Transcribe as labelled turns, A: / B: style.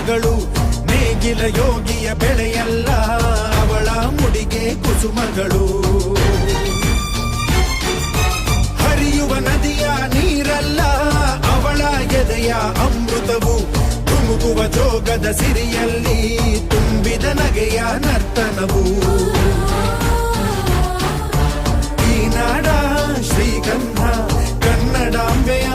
A: ಮಗಳು, ನೇಗಿಲ ಯೋಗಿಯ ಬೆಳೆಯಲ್ಲ ಅವಳ ಮುಡಿಗೆ ಕುಸುಮಗಳು. ಹರಿಯುವ ನದಿಯ ನೀರಲ್ಲ ಅವಳ ಎದೆಯ ಅಮೃತವು, ಧುಮುಕುವ ಜೋಗದ ಸಿರಿಯಲ್ಲಿ ತುಂಬಿದ ನಗೆಯ ನರ್ತನವು. ಈ ನಾಡ ಶ್ರೀಗಂಧ ಕನ್ನಡಾಂಬೆಯ